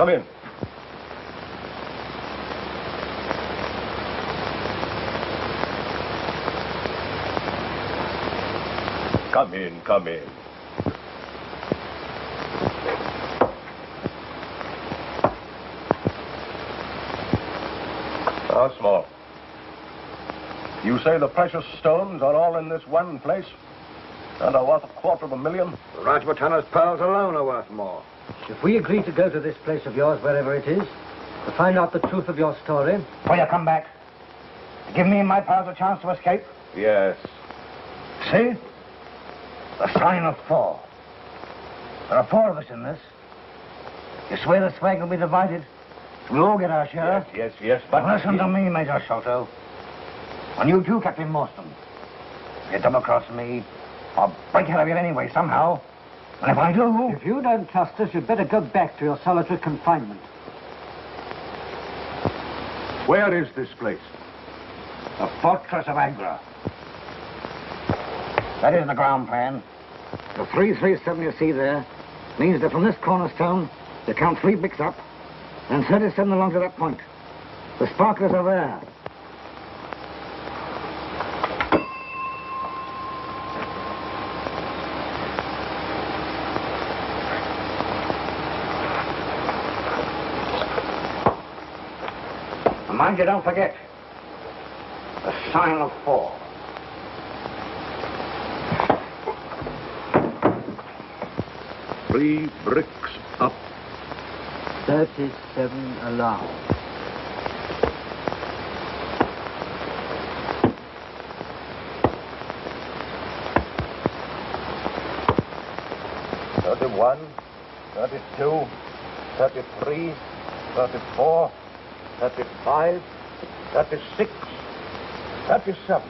Come in. Come in, come in. Now, Small, you say the precious stones are all in this one place and are worth $250,000? Rajah's pearls alone are worth more. If we agree to go to this place of yours, wherever it is, to find out the truth of your story... Will you come back? Give me and my pals a chance to escape? Yes. See? The sign of 4. There are 4 of us in this. You swear the swag will be divided? We'll all get our share? Yes, but... Listen to me, Major Sholto. And you too, Captain Morstan. If you double cross me, I'll break out of you anyway, somehow. And if I do... If you don't trust us, you'd better go back to your solitary confinement. Where is this place? The fortress of Agra. That is the ground plan. The 337 you see there means that from this cornerstone, you count 3 bricks up, and 37 along to that point. The sparklers are there. Mind you don't forget, the sign of 4. Three bricks up. 37 along. $31, $32, $33, $34, $35, $36, $37.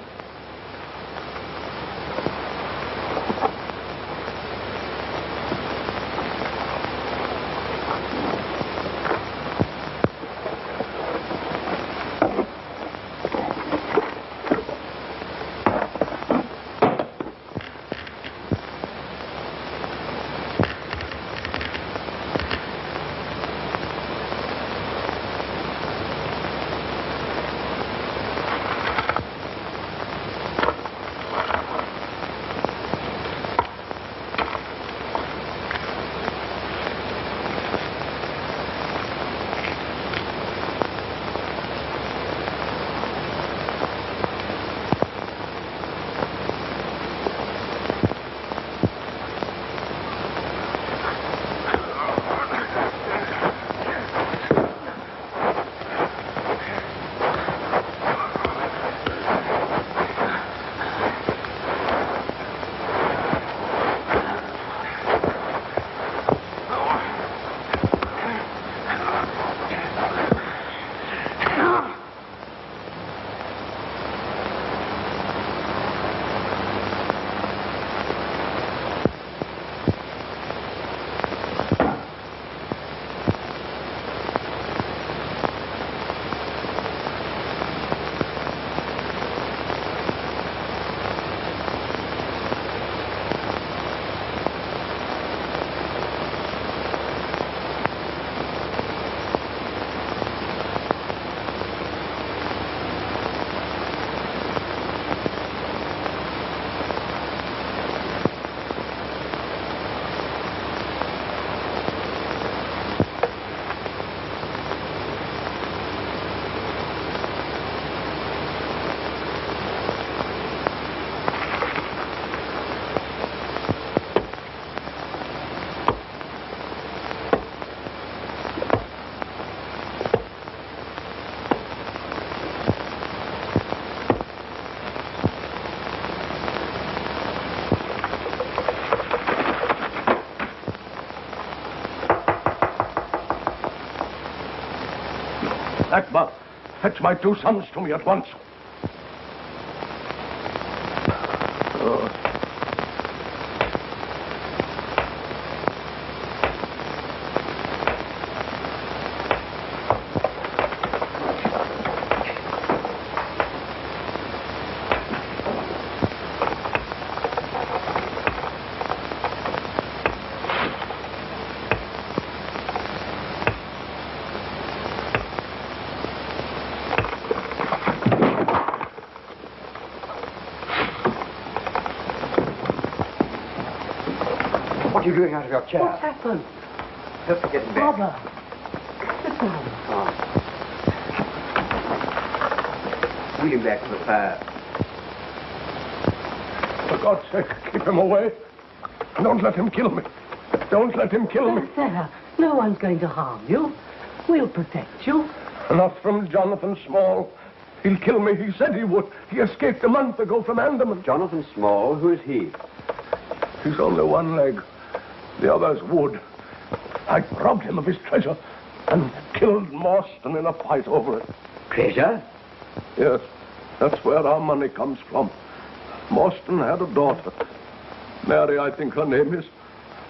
Akbar, fetch my 2 sons to me at once. What are you doing out of your chair? What's happened? Don't forget me. Father. Sit down. Wheel him back to the fire. For God's sake, keep him away. Don't let him kill me. Don't let him kill me. Sir, no one's going to harm you. We'll protect you. Not from Jonathan Small. He'll kill me. He said he would. He escaped a month ago from Andaman. Jonathan Small? Who is he? He's only one leg. The other's wood. I robbed him of his treasure and killed Morstan in a fight over it. Treasure? Yes, that's where our money comes from. Morstan had a daughter. Mary, I think her name is.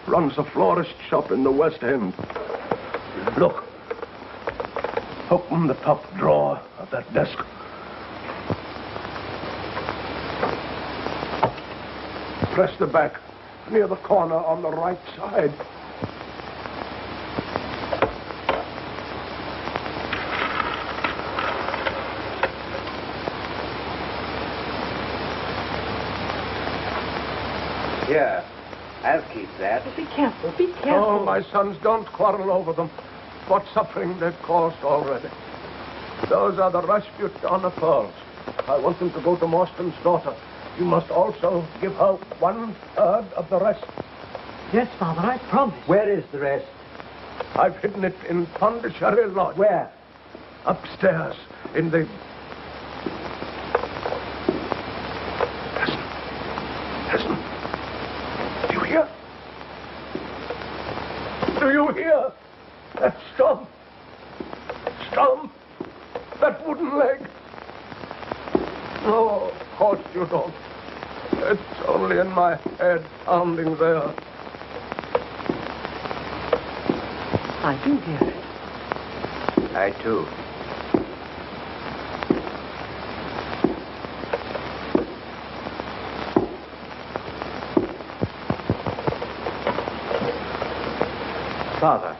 Runs a florist shop in the West End. Look. Open the top drawer of that desk. Press the back near the corner on the right side. Here. I'll keep that. Be careful, be careful. Oh, my sons, don't quarrel over them. What suffering they've caused already. Those are the Rajputana pearls. I want them to go to Morstan's daughter. You must also give her 1/3 of the rest. Yes, Father, I promise. Where is the rest? I've hidden it in Pondicherry Lodge. Where? Upstairs, in the... Listen. Listen. Do you hear? Do you hear? That stump. Stump. That wooden leg. No, of course you don't. It's only in my head, pounding there. I do hear it. I, too. Father.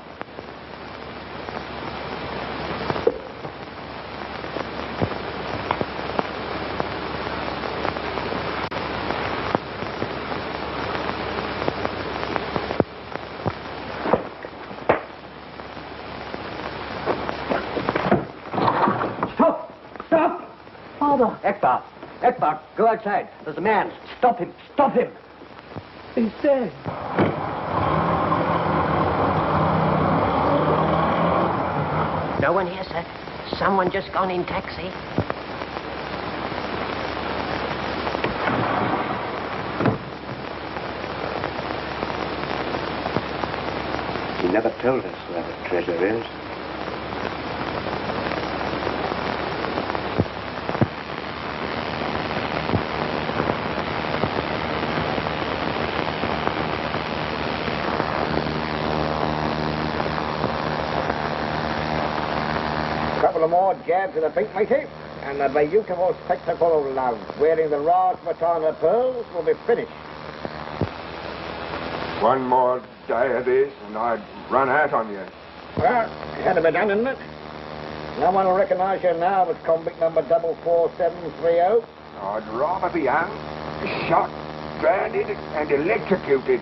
Akbar! Akbar, go outside. There's a man. Stop him. Stop him. He's dead. No one here, sir. Someone just gone in taxi. He never told us where the treasure is. More jabs in the pink, matey, and the beautiful spectacle of love wearing the Rajputana pearls will be finished. One more day of this and I'd run out on you. Well, it had to be done, isn't it? No one will recognise you now as convict number 44730. I'd rather be hung, shot, branded and electrocuted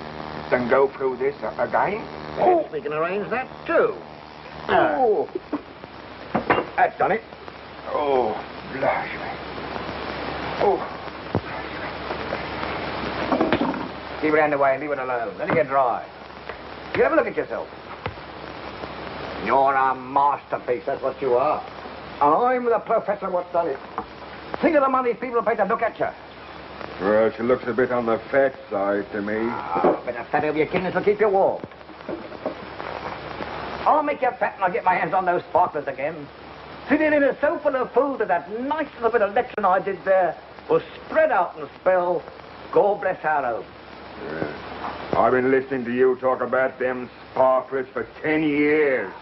than go through this again. Oh, we can arrange that too. Oh. That's done it. Oh, blush me. Oh. Keep it underway, leave it alone. Let it get dry. You have a look at yourself. You're a masterpiece, that's what you are. And I'm the professor what's done it. Think of the money people pay to look at you. Well, she looks a bit on the fat side to me. A bit of fat over your kidneys will keep you warm. I'll make you fat and I'll get my hands on those sparklers again. sitting in a sofa full of food and that nice little bit of lecturing I did there was spread out and spell, God bless our home. Yeah. I've been listening to you talk about them sparklers for 10 years.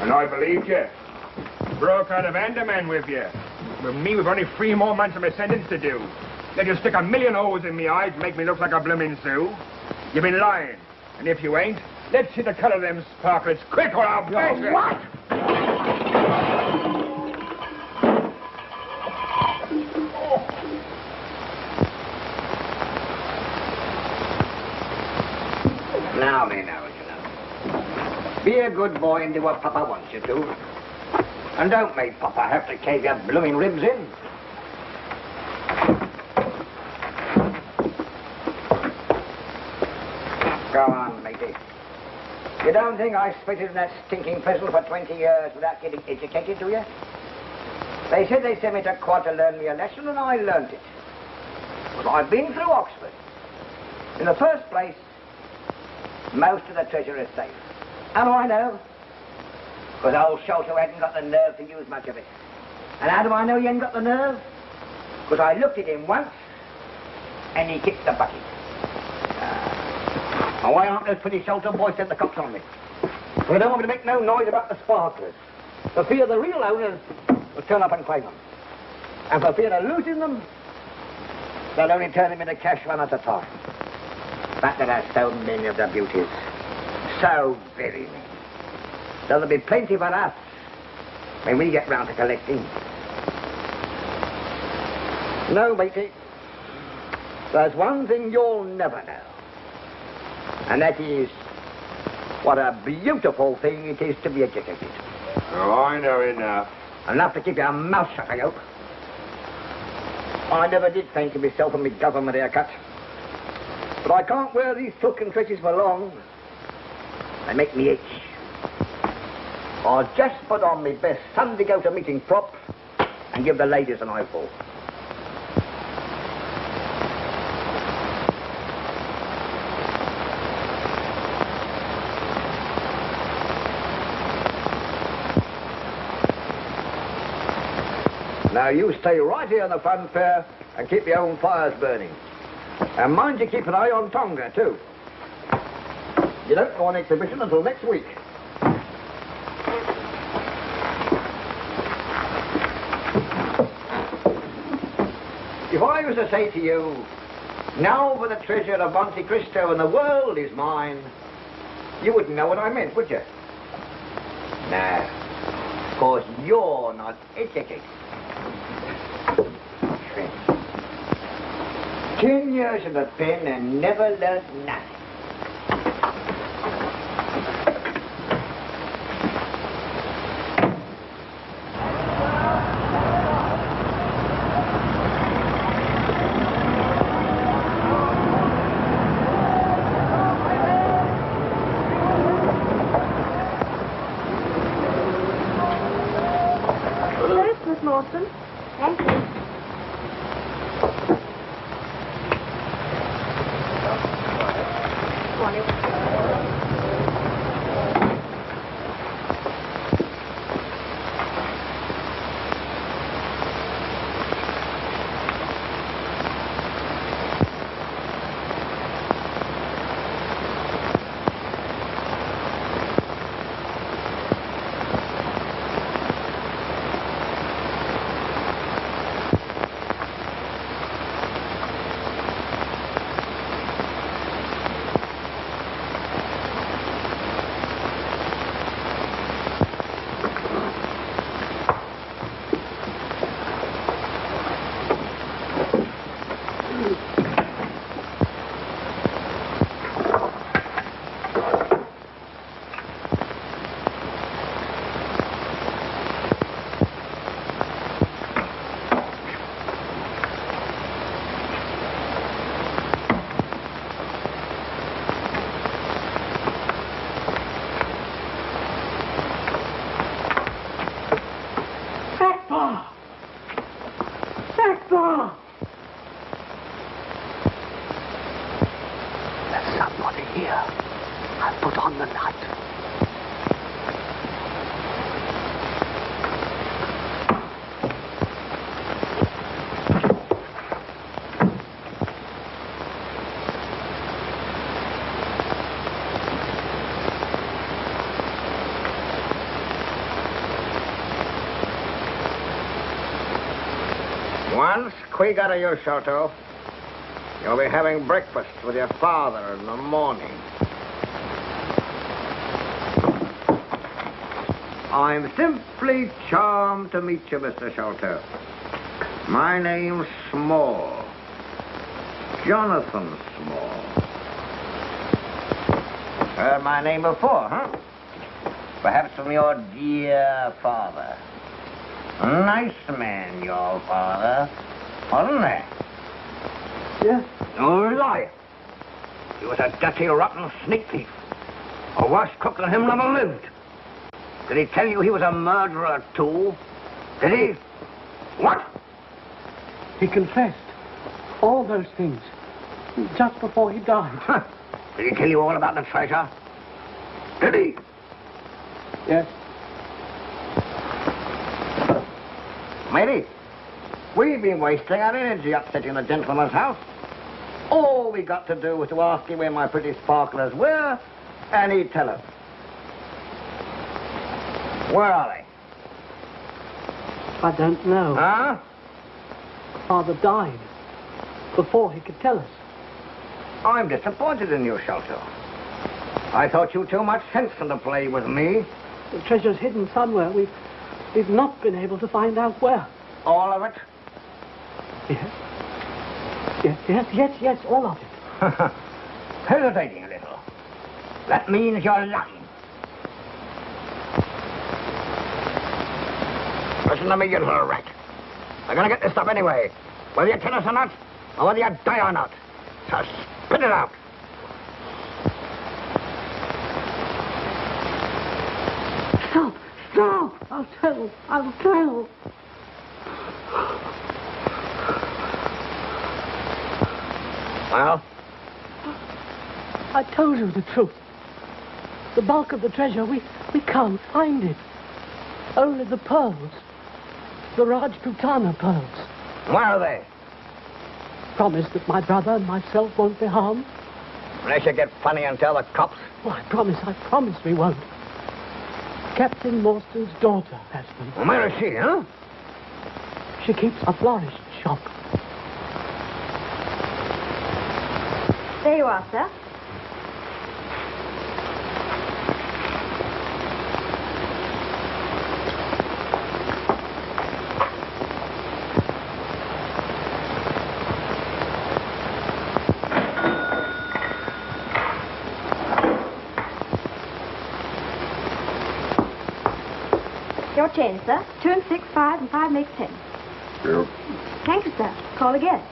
And I believed you. Broke out of Andaman with you. With me, we've only 3 more months of my sentence to do. They just stick a million holes in me eyes and make me look like a bloomin' Sioux. You've been lying. And if you ain't, let's see the color of them sparklers quick or I'll bash you. What? Now, me now, you know. Be a good boy and do what Papa wants you to. And don't make Papa have to cave your blooming ribs in. Go on, matey. You don't think I spitted in that stinking prison for 20 years without getting educated, do you? They said they sent me to quad to learn me a lesson, and I learnt it. But I've been through Oxford. In the first place, most of the treasure is safe. How do I know? Because old Sholto hadn't got the nerve to use much of it. And how do I know he hadn't got the nerve? Because I looked at him once, and he kicked the bucket. And why aren't those pretty Sholto boys sent the cops on me? Well, they don't want me to make no noise about the sparklers. For fear the real owners will turn up and claim them. And for fear of losing them, they'll only turn them into cash one at a time. But there are so many of the beauties. So very many. There'll be plenty for us when we get round to collecting. No, matey. There's one thing you'll never know. And that is what a beautiful thing it is to be educated. Oh, I know enough. Enough to keep your mouth shut, I hope. I never did fancy myself and my government haircut. But I can't wear these silken tresses for long. They make me itch. I'll just put on my best Sunday go-to meeting prop and give the ladies an eyeful. Now you stay right here in the fun fair and keep your own fires burning. And mind you keep an eye on Tonga, too. You don't go on exhibition until next week. If I was to say to you, now for the treasure of Monte Cristo and the world is mine, you wouldn't know what I meant, would you? No, of course you're not educated. 10 years in the pen and never learned nothing. First, Miss Morstan. Thank you. Once we get to you, Sholto, you'll be having breakfast with your father in the morning. I'm simply charmed to meet you, Mr. Sholto. My name's Small. Jonathan Small. Heard my name before, huh? Perhaps from your dear father. A nice man, your father, wasn't he? Yes. No lie. He was a dirty, rotten sneak thief. A worse cook than him never lived. Did he tell you he was a murderer, too? Did he? What? He confessed all those things just before he died. Huh. Did he tell you all about the treasure? Did he? Yes. Mary, we've been wasting our energy upsetting the gentleman's house. All we got to do was to ask him where my pretty sparklers were, and he'd tell us. Where are they? I don't know. Huh? Father died before he could tell us. I'm disappointed in you, Sholto. I thought you too much sense to play with me. The treasure's hidden somewhere. We've not been able to find out where. All of it? Yes, all of it. Hesitating a little. That means you're lying. Listen to me, you little rat. I'm gonna get this stuff anyway. Whether you tell us or not, or whether you die or not. So spit it out. Stop! I'll tell. Well? I told you the truth. The bulk of the treasure, we can't find it. Only the pearls. The Rajputana pearls. Where are they? Promise that my brother and myself won't be harmed. Unless you get funny and tell the cops. Oh, I promise we won't. Captain Morstan's daughter has them. Well, where is she, huh? She keeps a florist's shop. There you are, sir. Your change, sir. 2 and 6, 5, and 5 makes 10. You? Thank you, sir. Call again.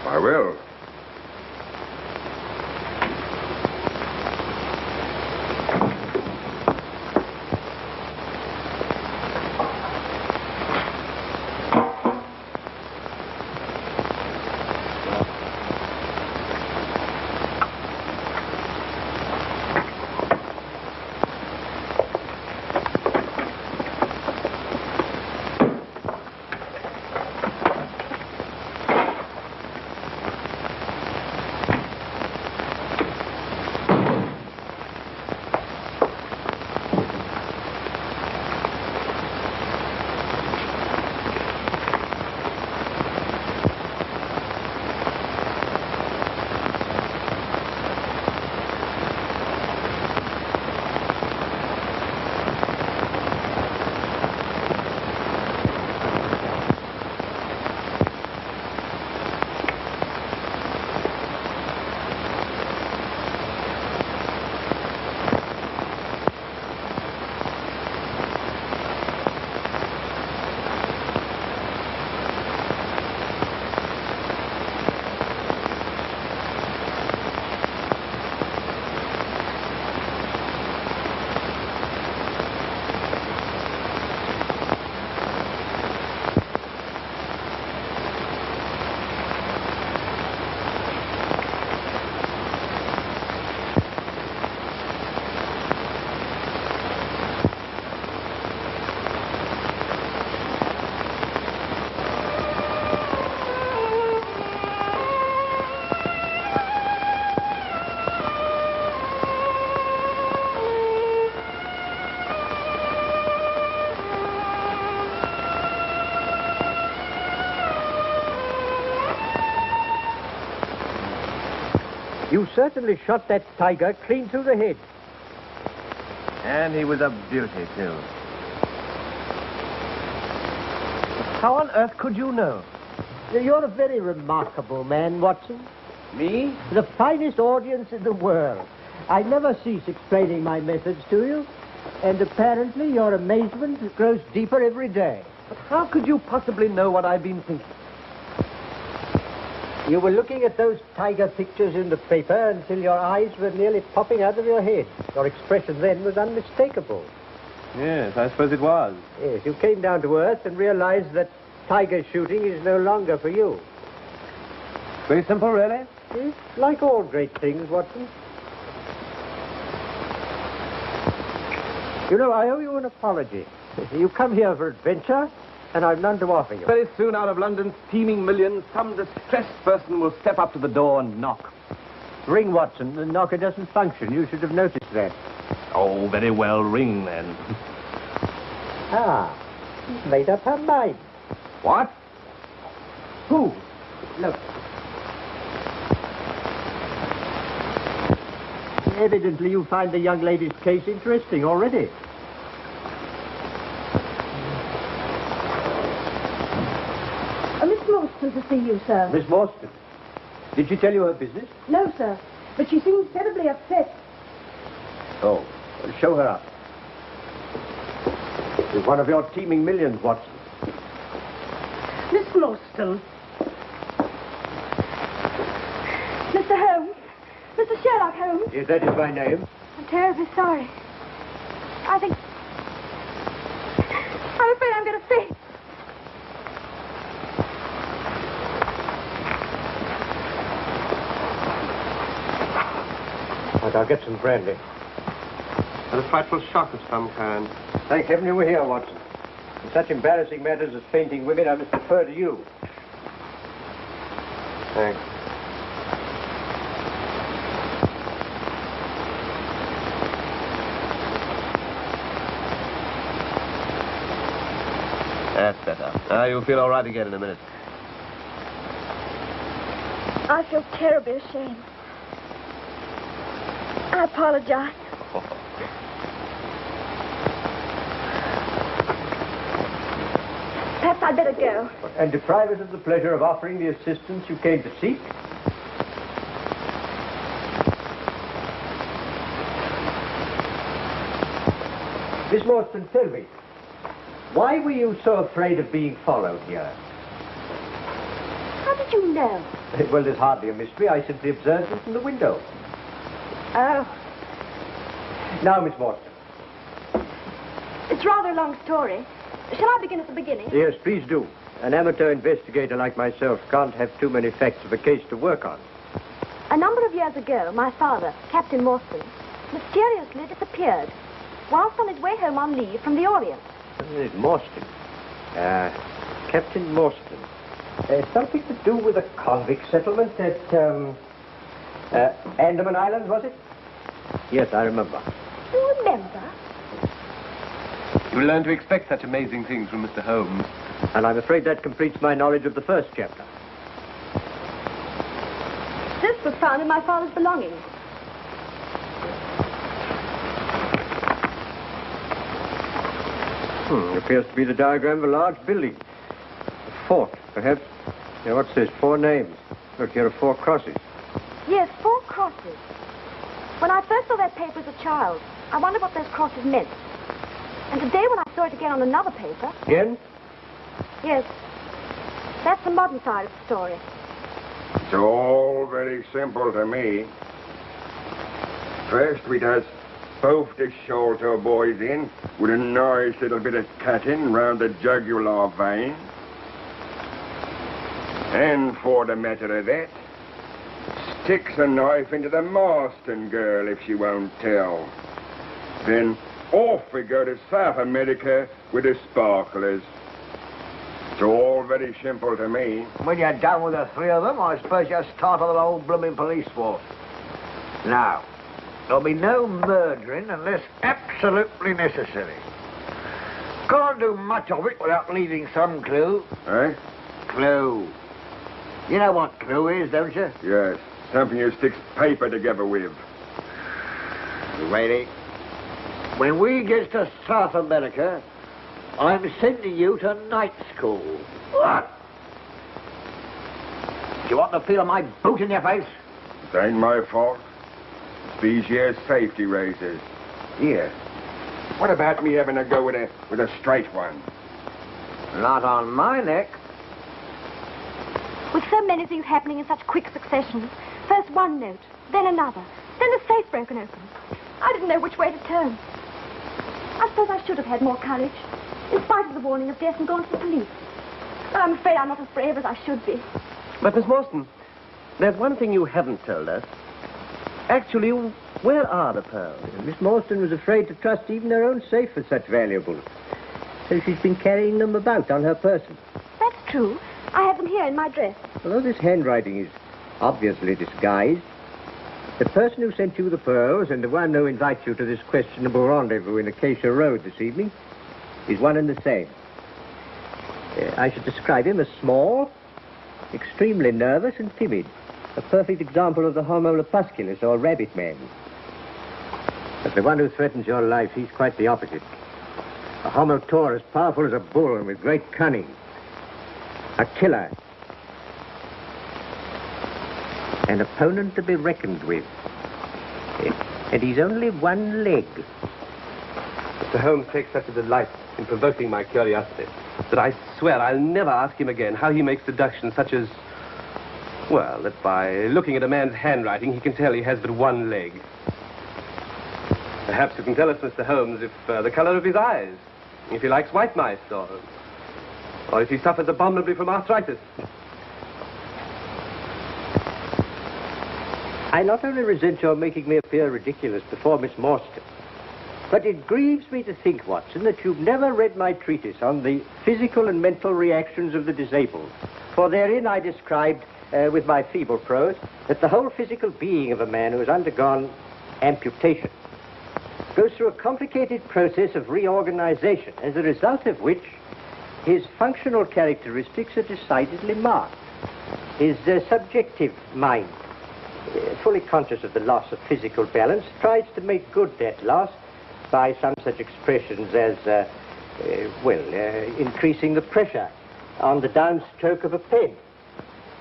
I will. You certainly shot that tiger clean through the head. And he was a beauty, too. How on earth could you know? You're a very remarkable man, Watson. Me? The finest audience in the world. I never cease explaining my methods to you. And apparently your amazement grows deeper every day. But how could you possibly know what I've been thinking? You were looking at those tiger pictures in the paper until your eyes were nearly popping out of your head. Your expression then was unmistakable. Yes, I suppose it was. Yes, you came down to earth and realized that tiger shooting is no longer for you. Very simple, really? Yes, like all great things, Watson. You know, I owe you an apology. You come here for adventure, and I've none to offer you. Very soon, out of London's teeming millions, some distressed person will step up to the door and knock. Ring, Watson. The knocker doesn't function. You should have noticed that. Oh, very well, ring then. Ah, she's made up her mind. What? Who? Look. Evidently you find the young lady's case interesting already. Miss Morstan to see you, sir. Miss Morstan, did she tell you her business? No, sir. But she seems terribly upset. Oh, well, show her up. She's one of your teeming millions, Watson. Miss Morstan. Mr. Holmes. Mr. Sherlock Holmes. Yes, that is my name. I'm terribly sorry. I'm afraid I'm going to faint. Right, I'll get some brandy. A frightful shock of some kind. Thank heaven you were here, Watson. In such embarrassing matters as fainting women, I must defer to you. Thanks. That's better. Now you'll feel all right again in a minute. I feel terribly ashamed. I apologize. Perhaps I'd better go. And deprive us of the pleasure of offering the assistance you came to seek? Miss Morstan, tell me, why were you so afraid of being followed here? How did you know? Well, there's hardly a mystery. I simply observed it from the window. Oh, Now, Miss Morstan. it's rather a long story. Shall I begin at the beginning? Yes, please do. An amateur investigator like myself can't have too many facts of a case to work on. A number of years ago, my father, Captain Morstan, mysteriously disappeared whilst on his way home on leave from the Orient. Morstan. Captain Morstan. Something to do with a convict settlement at, Andaman Islands, was it? Yes, I remember. You remember? You learn to expect such amazing things from Mr. Holmes. And I'm afraid that completes my knowledge of the first chapter. This was found in my father's belongings. It appears to be the diagram of a large building. A fort, perhaps. Yeah, what's this? 4 names. Look, here are 4 crosses. Yes, 4 crosses. When I first saw that paper as a child, I wondered what those crosses meant. And today when I saw it again on another paper... Again? Yes. That's the modern side of the story. It's all very simple to me. First, we does both the shoulder boys in with a nice little bit of cutting round the jugular vein. And for the matter of that, sticks a knife into the Morstan girl if she won't tell. Then off we go to South America with the sparklers. It's all very simple to me. When you're done with the 3 of them, I suppose you'll start on the whole blooming police force. Now, there'll be no murdering unless absolutely necessary. Can't do much of it without leaving some clue. Eh? Clue. You know what clue is, don't you? Yes. Something you stick paper together with. Lady, when we get to South America, I'm sending you to night school. What? Do you want to feel my boot in your face? It ain't my fault. It's these here safety razors. Here. What about me having a go with a straight one? Not on my neck. With so many things happening in such quick succession, first one note, then another, then the safe broken open, I didn't know which way to turn. I suppose I should have had more courage, in spite of the warning of death and gone to the police. But I'm afraid I'm not as brave as I should be. But, Miss Morstan, there's one thing you haven't told us. Actually, where are the pearls? Miss Morstan was afraid to trust even her own safe with such valuables. So she's been carrying them about on her person. That's true. I have them here in my dress. Although this handwriting is obviously disguised, the person who sent you the pearls and the one who invites you to this questionable rendezvous in Acacia Road this evening is one and the same. I should describe him as small, extremely nervous and timid. A perfect example of the Homo lepusculus, or rabbit man. But the one who threatens your life, he's quite the opposite. A Homo taurus, powerful as a bull and with great cunning. A killer. An opponent to be reckoned with. And he's only one leg. Mr. Holmes takes such a delight in provoking my curiosity that I swear I'll never ask him again how he makes deductions such as, well, that by looking at a man's handwriting, he can tell he has but one leg. Perhaps you can tell us, Mr. Holmes, if the color of his eyes, if he likes white mice, or if he suffers abominably from arthritis. I not only resent your making me appear ridiculous before Miss Morstan, but it grieves me to think, Watson, that you've never read my treatise on the physical and mental reactions of the disabled. For therein I described, with my feeble prose, that the whole physical being of a man who has undergone amputation goes through a complicated process of reorganization, as a result of which his functional characteristics are decidedly marked. His subjective mind, fully conscious of the loss of physical balance, tries to make good that loss by some such expressions as, increasing the pressure on the downstroke of a pen,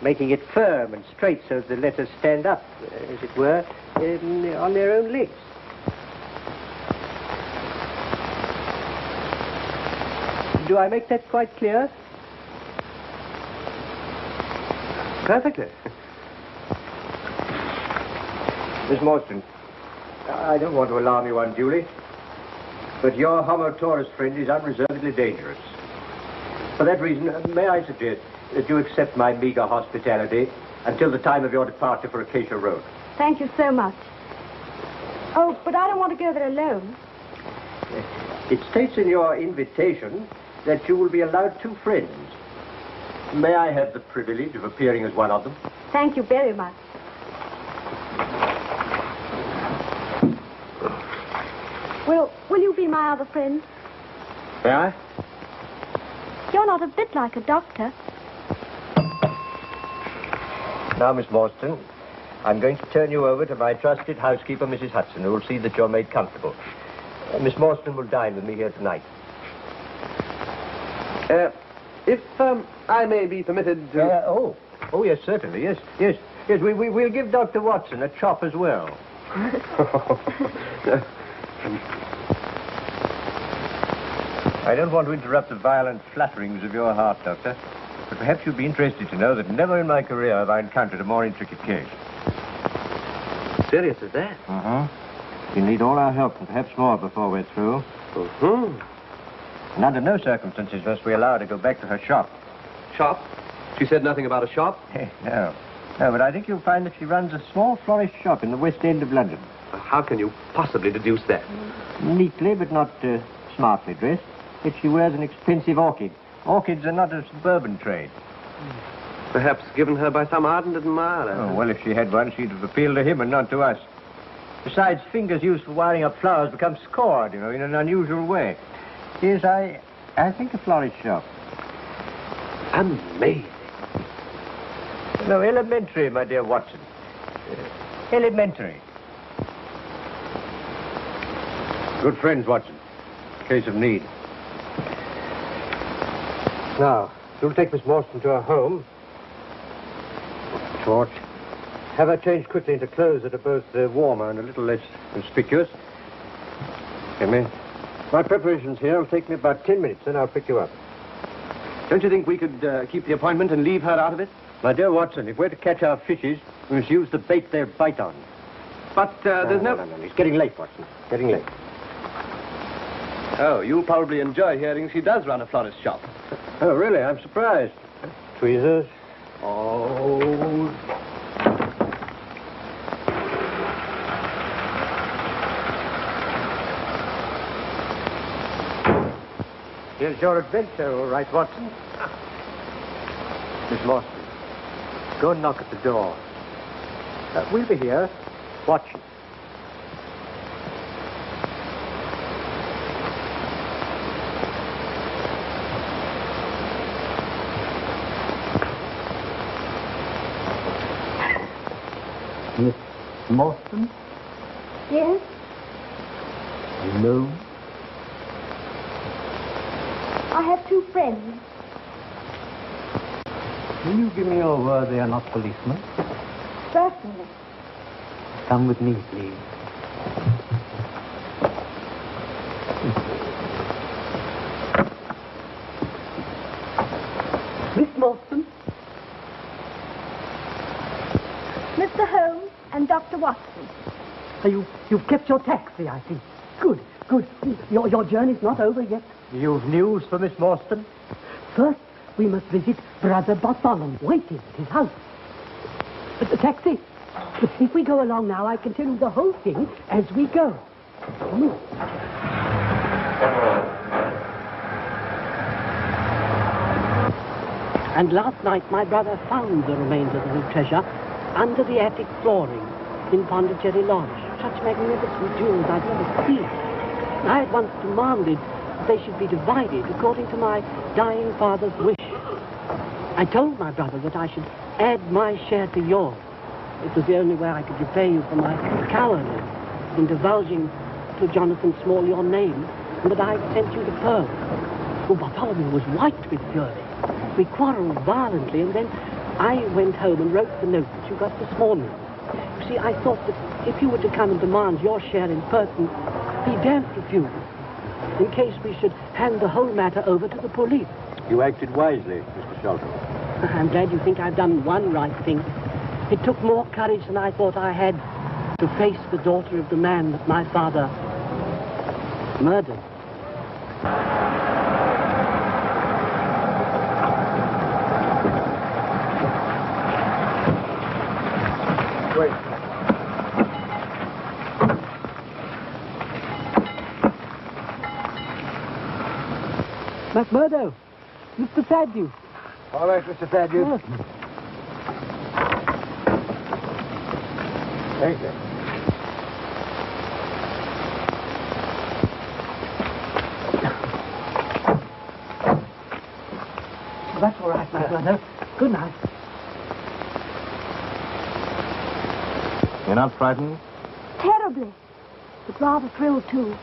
making it firm and straight so that the letters stand up, as it were, on their own legs. Do I make that quite clear? Perfectly. Miss Morstan, I don't want to alarm you unduly, but your Homo taurus friend is unreservedly dangerous. For that reason, may I suggest that you accept my meager hospitality until the time of your departure for Acacia Road? Thank you so much. Oh, but I don't want to go there alone. It states in your invitation that you will be allowed 2 friends. May I have the privilege of appearing as one of them? Thank you very much. Will you be my other friend? May I? You're not a bit like a doctor. Now, Miss Morstan, I'm going to turn you over to my trusted housekeeper, Mrs. Hudson, who will see that you're made comfortable. Miss Morstan will dine with me here tonight. If I may be permitted to... Oh, yes, certainly. Yes, we'll give Dr. Watson a chop as well. I don't want to interrupt the violent flutterings of your heart, Doctor, but perhaps you'd be interested to know that never in my career have I encountered a more intricate case. Serious as that? You need all our help, and perhaps more before we're through. And under no circumstances must we allow her to go back to her shop. Shop? She said nothing about a shop? No, but I think you'll find that she runs a small florist shop in the West End of London. How can you possibly deduce that? Neatly, but not smartly dressed. Yet she wears an expensive orchid. Orchids are not a suburban trade. Perhaps given her by some ardent admirer. Oh, well, if she had one, she'd have appealed to him and not to us. Besides, fingers used for wiring up flowers become scored, in an unusual way. Yes, I think a florist shop. Amazing. No, elementary, my dear Watson. Elementary. Good friends, Watson. Case of need. Now, you'll take Miss Morstan to her home. Torch. Have her change quickly into clothes that are both warmer and a little less conspicuous. Emmy, my preparations here will take me about 10 minutes, then I'll pick you up. Don't you think we could keep the appointment and leave her out of it? My dear Watson, if we're to catch our fishes, we must use the bait they bite on. But there's no... No. It's getting late, Watson. Getting late. Oh, you'll probably enjoy hearing she does run a florist shop. Oh, really? I'm surprised. Tweezers. Oh. Here's your adventure, all right, Watson. Miss Morstan, go and knock at the door. We'll be here, watching. Miss Morstan? Yes? Alone? I have two friends. Will you give me your word they are not policemen? Certainly. Come with me, please. Miss Morstan? Mr. Holmes and Dr. Watson. You've kept your taxi, I see. Good. Your journey's not over yet. You've news for Miss Morstan? First, we must visit Brother Bartholomew, waiting at his house. But the taxi. If we go along now, I can tell you the whole thing as we go. Come on. And last night, my brother found the remains of the treasure under the attic flooring in Pondicherry Lodge. Such magnificent jewels I'd never seen. I at once demanded that they should be divided according to my dying father's wish. I told my brother that I should add my share to yours. It was the only way I could repay you for my cowardice in divulging to Jonathan Small your name, and that I sent you the pearl. Oh, Bartholomew was white with fury. We quarreled violently, and then I went home and wrote the note that you got this morning. You see, I thought that if you were to come and demand your share in person, he daren't refuse, in case we should hand the whole matter over to the police. You acted wisely, Mr. Shelton. I'm glad you think I've done one right thing. It took more courage than I thought I had to face the daughter of the man that my father murdered. Wait. McMurdo, Mr. Thaddeus. All right, Mr. Thaddeus. Yes. Thank you. That's all right, my brother. Good night. You're not frightened? Terribly. But rather thrilled, too.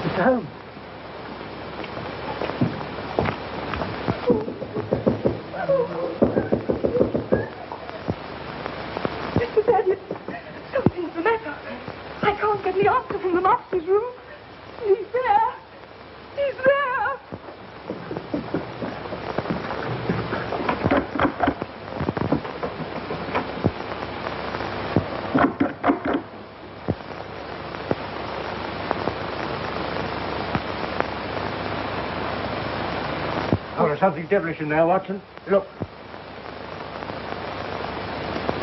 Mr. Holmes. Mr. Thaddeus, something's the matter. I can't get the answer from the master's room. He's there. He's there. Oh, there's something devilish in there, Watson. Look.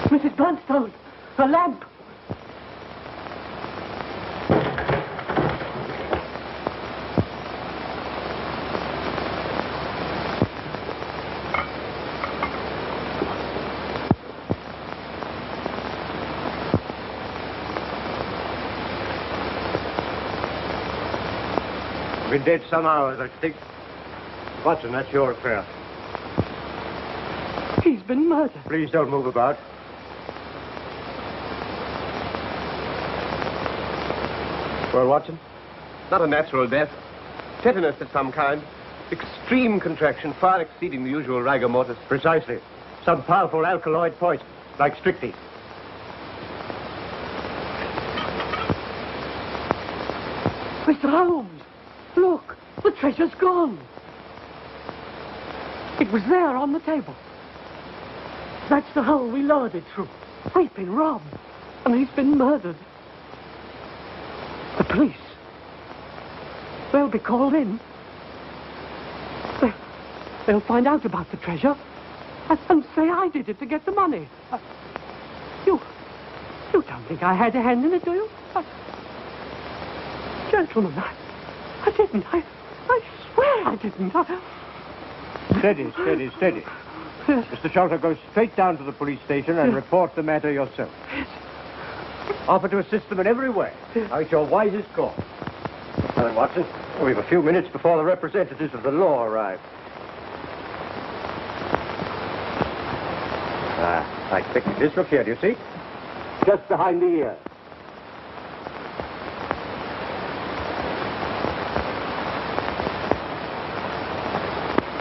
Mrs. Bluntstone, a lamp. Been dead some hours, I think. Watson, that's your affair. He's been murdered. Please don't move about. Well, Watson? Not a natural death. Tetanus of some kind. Extreme contraction, far exceeding the usual rigor mortis. Precisely. Some powerful alkaloid poison, like strychnine. Mr. Holmes, look, the treasure's gone. It was there on the table. That's the hole we lowered it through. We've been robbed, and he's been murdered. The police. They'll be called in. They'll find out about the treasure and say I did it to get the money. You don't think I had a hand in it, do you? Gentlemen, I didn't. I swear I didn't. Steady, steady, steady. Yes. Mr. Shelter, go straight down to the police station and report the matter yourself. Yes. Offer to assist them in every way. Now, it's your wisest call. Helen Watson, we've a few minutes before the representatives of the law arrive. I expected this. Look here, do you see? Just behind the ear.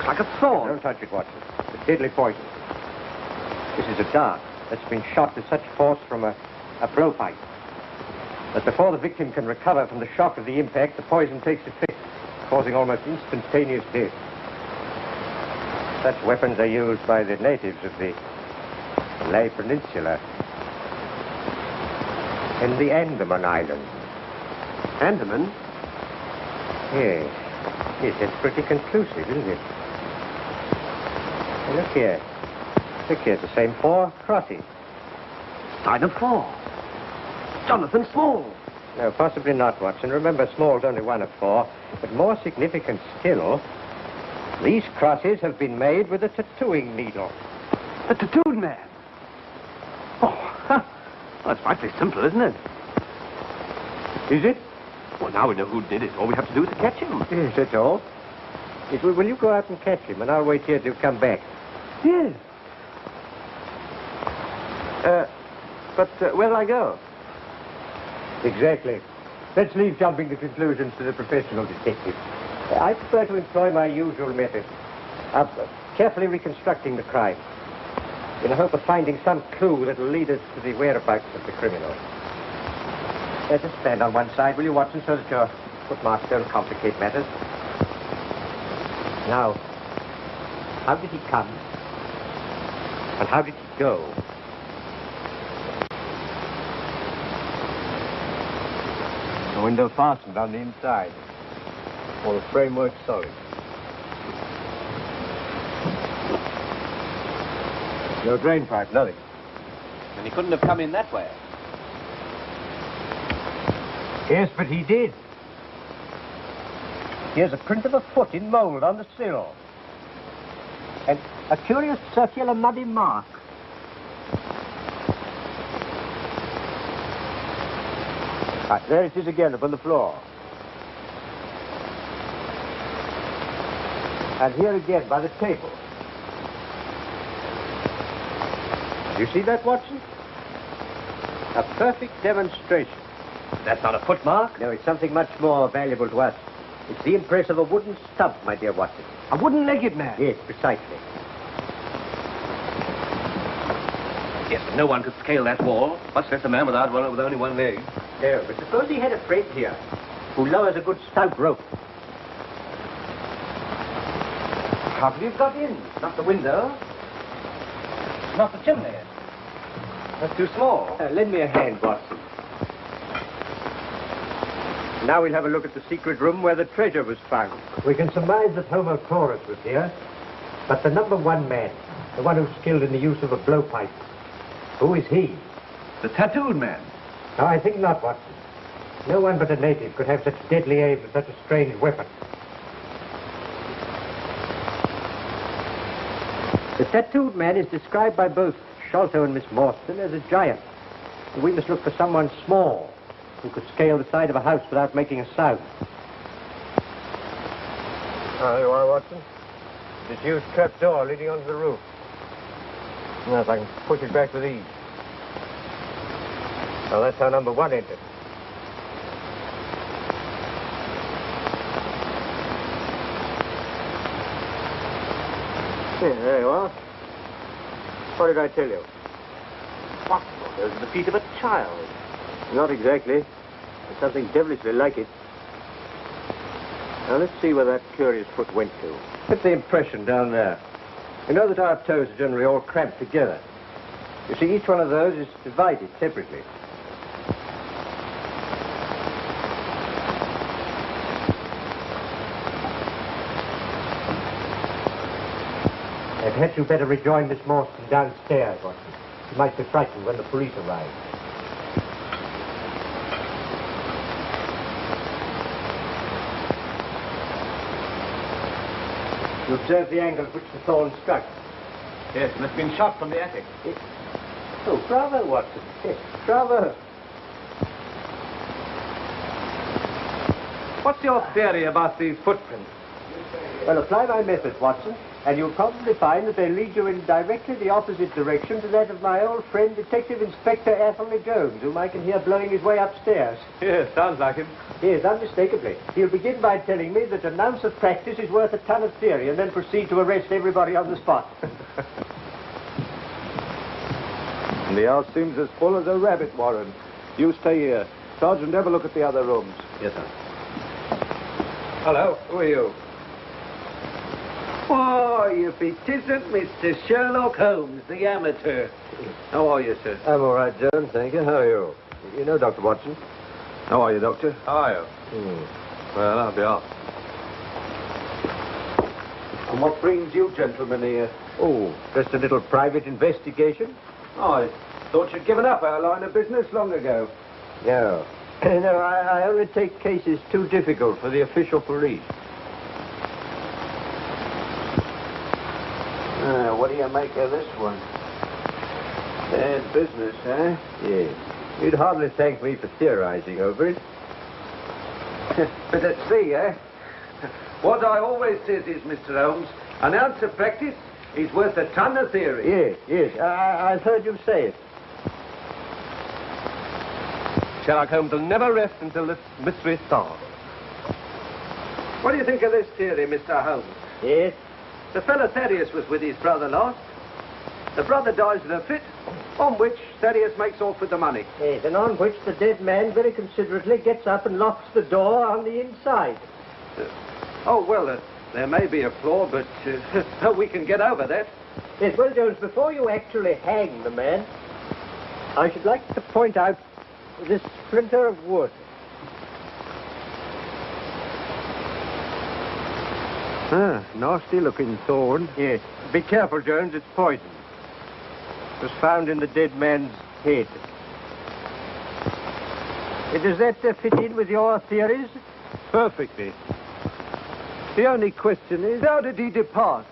Like a sword. Don't touch it, Watson. It's deadly poison. This is a dart that's been shot with such force from a blowpipe that before the victim can recover from the shock of the impact, the poison takes effect, causing almost instantaneous death. Such weapons are used by the natives of the Malay Peninsula and the Andaman Islands. Andaman? Yes. Yes, that's pretty conclusive, isn't it? And look here. Look here, it's the same 4 crosses. Sign of 4. Jonathan Small. No, possibly not, Watson. Remember, Small's only one of 4. But more significant still, these crosses have been made with a tattooing needle. The tattooed man. Oh, well, it's frightfully simple, isn't it? Is it? Well, now we know who did it. All we have to do is to catch him. Yes, that's all. Yes, will you go out and catch him, and I'll wait here till you come back. Yes. But where'll I go? Exactly. Let's leave jumping to conclusions to the professional detective. I prefer to employ my usual method of carefully reconstructing the crime in the hope of finding some clue that will lead us to the whereabouts of the criminal. Just stand on one side, will you, Watson, so that your footmarks don't complicate matters. Now, how did he come? And how did he go? The window fastened on the inside. All the framework solid. No drain pipe, nothing. And he couldn't have come in that way. Yes, but he did. Here's a print of a foot in mold on the sill. And a curious circular muddy mark. Right, there it is again upon the floor. And here again by the table. You see that, Watson? A perfect demonstration. That's not a footmark. No, it's something much more valuable to us. It's the impress of a wooden stump, my dear Watson. A wooden-legged man. Yes, precisely. Yes, but no one could scale that wall, much less a man with only one leg. No, but suppose he had a friend here who lowers a good stout rope. How could he have got in? Not the window. Not the chimney. That's too small. Lend me a hand, Watson. Now we'll have a look at the secret room where the treasure was found. We can surmise that Homo Taurus was here, but the number 1 man, the one who's skilled in the use of a blowpipe, who is he? The tattooed man. No, I think not, Watson. No one but a native could have such deadly aim and such a strange weapon. The tattooed man is described by both Sholto and Miss Morstan as a giant. We must look for someone small who could scale the side of a house without making a sound. There you are, Watson. This huge trap door leading onto the roof. Yes, I can push it back with ease. Well, that's how number 1 entered. Yeah, there you are. What did I tell you? What? Those are the feet of a child. Not exactly. There's something devilishly like it. Now, let's see where that curious foot went to. Get the impression down there. You know that our toes are generally all cramped together. You see, each one of those is divided separately. Perhaps you'd better rejoin Miss Morstan downstairs, Watson. She might be frightened when the police arrive. You observe the angle at which the thorn struck? Yes, and it's been shot from the attic. Oh, bravo, Watson. Yes, bravo. What's your theory about these footprints? Well, apply my method, Watson, and you'll probably find that they lead you in directly the opposite direction to that of my old friend, Detective Inspector Athelney Jones, whom I can hear blowing his way upstairs. Yes, sounds like him. Yes, unmistakably. He'll begin by telling me that an ounce of practice is worth a ton of theory, and then proceed to arrest everybody on the spot. The house seems as full as a rabbit warren. You stay here. Sergeant, have a look at the other rooms. Yes, sir. Hello, who are you? Oh, if it isn't Mr. Sherlock Holmes, the amateur. How are you, sir? I'm all right, Jones, thank you. How are you? You know Dr. Watson? How are you, Doctor? How are you? Well, I'll be off. And what brings you gentlemen here? Oh, just a little private investigation. Oh, I thought you'd given up our line of business long ago. No. No, I only take cases too difficult for the official police. What do you make of this one? Bad business, huh? Yes. You'd hardly thank me for theorizing over it. But at sea, eh? What I always says is, Mr. Holmes, an ounce of practice is worth a ton of theory. Yes. I've heard you say it. Sherlock Holmes will never rest until this mystery is solved. What do you think of this theory, Mr. Holmes? Yes? The fellow Thaddeus was with his brother last. The brother dies in a fit, on which Thaddeus makes off with the money. Yes, and on which the dead man very considerately gets up and locks the door on the inside. There may be a flaw, but we can get over that. Yes, well, Jones, before you actually hang the man, I should like to point out this splinter of wood. Nasty-looking thorn. Yes. Be careful, Jones, it's poison. It was found in the dead man's head. Does that fit in with your theories? Perfectly. The only question is, how did he depart?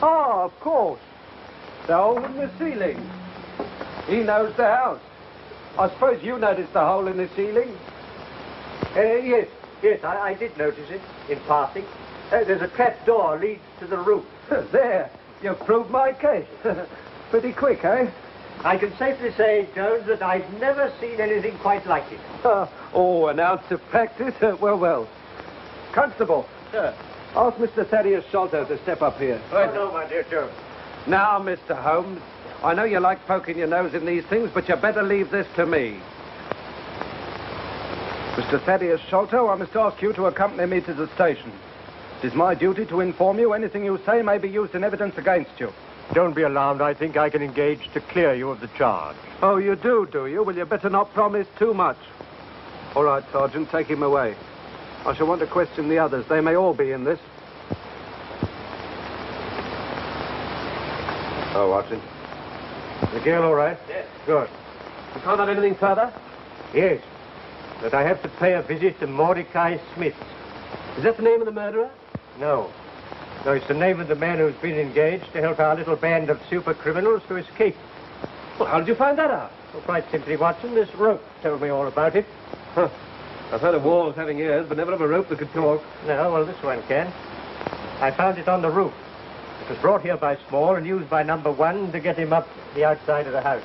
Oh, of course. The hole in the ceiling. He knows the house. I suppose you noticed the hole in the ceiling? Yes, I did notice it in passing. There's a trap door leads to the roof. There, you've proved my case. Pretty quick, eh? I can safely say, Jones, that I've never seen anything quite like it. An ounce of practice? Well. Constable. Sir. Ask Mr. Thaddeus Sholto to step up here. No, my dear Jones. Now, Mr. Holmes, I know you like poking your nose in these things, but you better leave this to me. Mr. Thaddeus Sholto, I must ask you to accompany me to the station. It is my duty to inform you anything you say may be used in evidence against you. Don't be alarmed. I think I can engage to clear you of the charge. Oh, you do you? Well, you better not promise too much. All right, Sergeant, take him away. I shall want to question the others. They may all be in this. Oh, Watson. The girl all right? Yes. Good. You found out anything further? Yes. But I have to pay a visit to Mordecai Smith. Is that the name of the murderer? No, it's the name of the man who's been engaged to help our little band of super criminals to escape. Well, how did you find that out? Well, quite simply, Watson, this rope told me all about it. Huh. I've heard of walls having ears, but never of a rope that could talk. No, well, this one can. I found it on the roof. It was brought here by Small and used by number 1 to get him up the outside of the house.